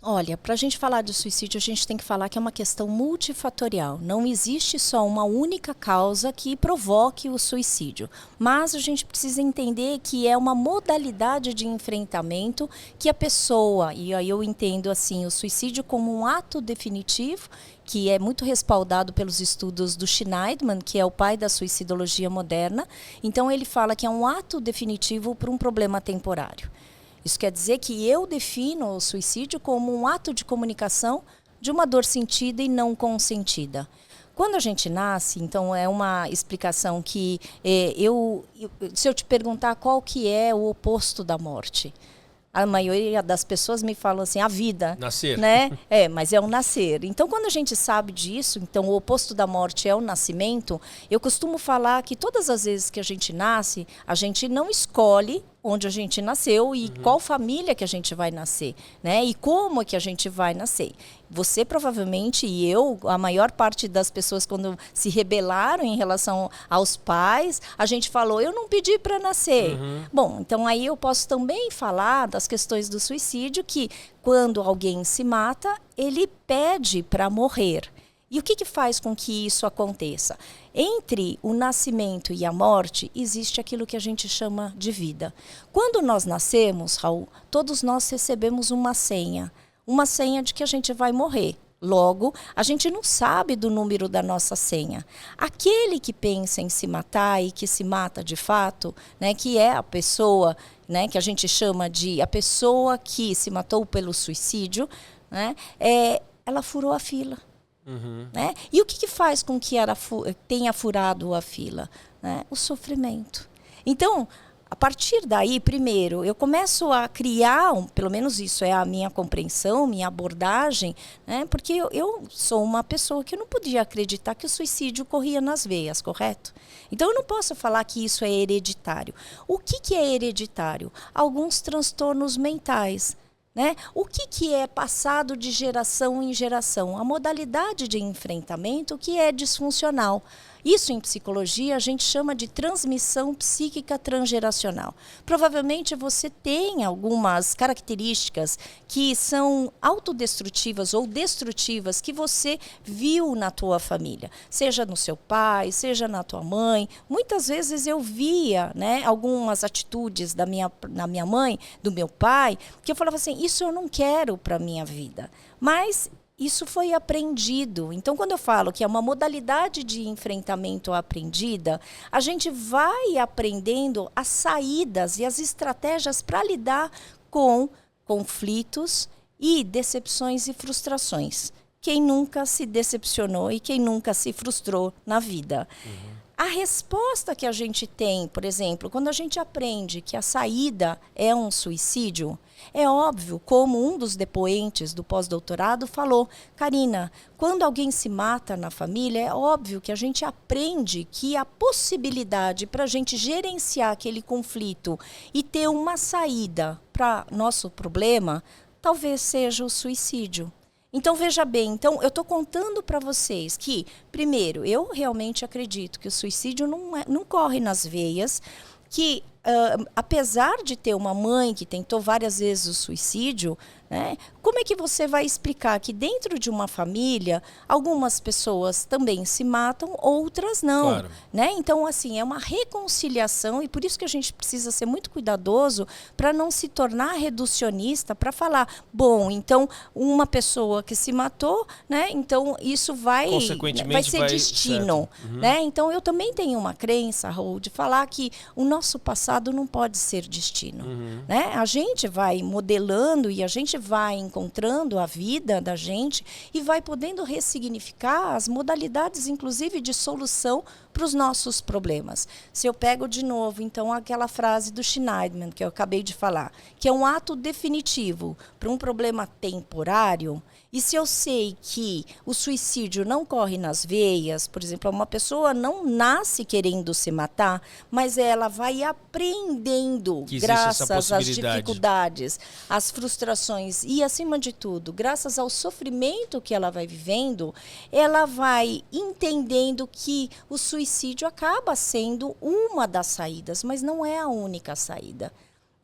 Olha, para a gente falar de suicídio, a gente tem que falar que é uma questão multifatorial. Não existe só uma única causa que provoque o suicídio. Mas a gente precisa entender que é uma modalidade de enfrentamento que a pessoa, e aí eu entendo assim, o suicídio como um ato definitivo, que é muito respaldado pelos estudos do Schneidman, que é o pai da suicidologia moderna. Então ele fala que é um ato definitivo para um problema temporário. Isso quer dizer que eu defino o suicídio como um ato de comunicação de uma dor sentida e não consentida. Quando a gente nasce, então é uma explicação que se eu te perguntar qual que é o oposto da morte, a maioria das pessoas me falam assim, a vida. Nascer. Né? Mas é o nascer. Então, quando a gente sabe disso, então o oposto da morte é o nascimento, eu costumo falar que todas as vezes que a gente nasce, a gente não escolhe onde a gente nasceu e qual família que a gente vai nascer, né? E como é que a gente vai nascer. Você provavelmente e eu, a maior parte das pessoas quando se rebelaram em relação aos pais, a gente falou, eu não pedi para nascer. Bom, então aí eu posso também falar das questões do suicídio, que quando alguém se mata, ele pede para morrer. E o que faz com que isso aconteça? Entre o nascimento e a morte, existe aquilo que a gente chama de vida. Quando nós nascemos, Raul, todos nós recebemos uma senha de que a gente vai morrer. Logo, a gente não sabe do número da nossa senha. Aquele que pensa em se matar e que se mata de fato, né, que é a pessoa, né, que a gente chama de a pessoa que se matou pelo suicídio, né, ela furou a fila. Né? E o que faz com que ela tenha furado a fila? Né? O sofrimento. Então, a partir daí, primeiro, eu começo a criar, pelo menos isso é a minha compreensão, minha abordagem, né? Porque eu sou uma pessoa que eu não podia acreditar que o suicídio corria nas veias, correto? Então, eu não posso falar que isso é hereditário. O que é hereditário? Alguns transtornos mentais. Né? O que é passado de geração em geração? A modalidade de enfrentamento que é disfuncional. Isso em psicologia a gente chama de transmissão psíquica transgeracional. Provavelmente você tem algumas características que são autodestrutivas ou destrutivas que você viu na tua família, seja no seu pai, seja na tua mãe. Muitas vezes eu via, né, algumas atitudes na minha mãe, do meu pai, que eu falava assim, isso eu não quero para a minha vida. Mas isso foi aprendido. Então, quando eu falo que é uma modalidade de enfrentamento aprendida, a gente vai aprendendo as saídas e as estratégias para lidar com conflitos e decepções e frustrações. Quem nunca se decepcionou e quem nunca se frustrou na vida? A resposta que a gente tem, por exemplo, quando a gente aprende que a saída é um suicídio, é óbvio, como um dos depoentes do pós-doutorado falou, Karina, quando alguém se mata na família, é óbvio que a gente aprende que a possibilidade para a gente gerenciar aquele conflito e ter uma saída para nosso problema, talvez seja o suicídio. Então, veja bem, então, eu estou contando para vocês que, primeiro, eu realmente acredito que o suicídio não corre nas veias, que, apesar de ter uma mãe que tentou várias vezes o suicídio, né, como é que você vai explicar que dentro de uma família, algumas pessoas também se matam, outras não? Claro. Né? Então, assim, é uma reconciliação e por isso que a gente precisa ser muito cuidadoso para não se tornar reducionista, para falar, bom, então, uma pessoa que se matou, né, então isso vai ser destino. Né? Então, eu também tenho uma crença, Raul, de falar que o nosso passado não pode ser destino. Né? A gente vai modelando e a gente vai encontrando a vida da gente e vai podendo ressignificar as modalidades, inclusive, de solução para os nossos problemas. Se eu pego de novo, então, aquela frase do Schneidman, que eu acabei de falar, que é um ato definitivo para um problema temporário, e se eu sei que o suicídio não corre nas veias, por exemplo, uma pessoa não nasce querendo se matar, mas ela vai aprendendo, graças às dificuldades, às frustrações e, acima de tudo, graças ao sofrimento que ela vai vivendo, ela vai entendendo que o suicídio acaba sendo uma das saídas, mas não é a única saída.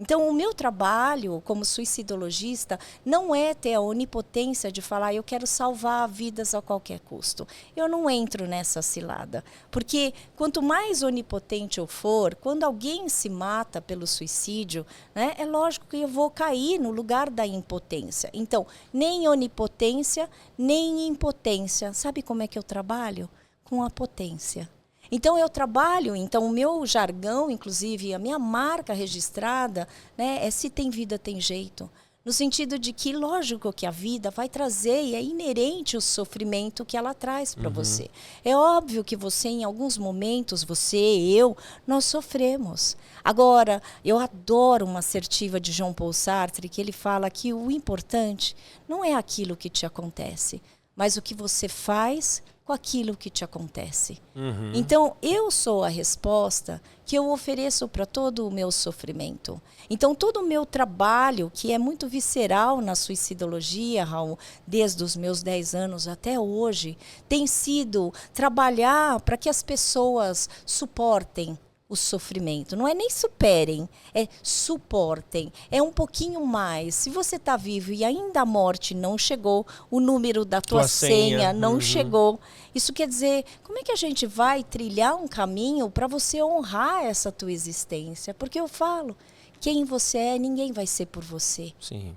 Então, o meu trabalho como suicidologista não é ter a onipotência de falar eu quero salvar vidas a qualquer custo. Eu não entro nessa cilada. Porque quanto mais onipotente eu for, quando alguém se mata pelo suicídio, né, é lógico que eu vou cair no lugar da impotência. Então, nem onipotência, nem impotência. Sabe como é que eu trabalho? Com a potência. Então eu trabalho, então o meu jargão, inclusive a minha marca registrada, né, é se tem vida tem jeito. No sentido de que, lógico que a vida vai trazer, e é inerente o sofrimento que ela traz para você. É óbvio que você, em alguns momentos, você, eu, nós sofremos. Agora, eu adoro uma assertiva de Jean Paul Sartre, que ele fala que o importante não é aquilo que te acontece, mas o que você faz com aquilo que te acontece. Então, eu sou a resposta que eu ofereço para todo o meu sofrimento. Então, todo o meu trabalho, que é muito visceral na suicidologia, Raul, desde os meus 10 anos até hoje, tem sido trabalhar para que as pessoas suportem o sofrimento. Não é nem superem, é suportem. É um pouquinho mais. Se você está vivo e ainda a morte não chegou, o número da tua senha não chegou. Isso quer dizer, como é que a gente vai trilhar um caminho para você honrar essa tua existência? Porque eu falo, quem você é, ninguém vai ser por você. Sim.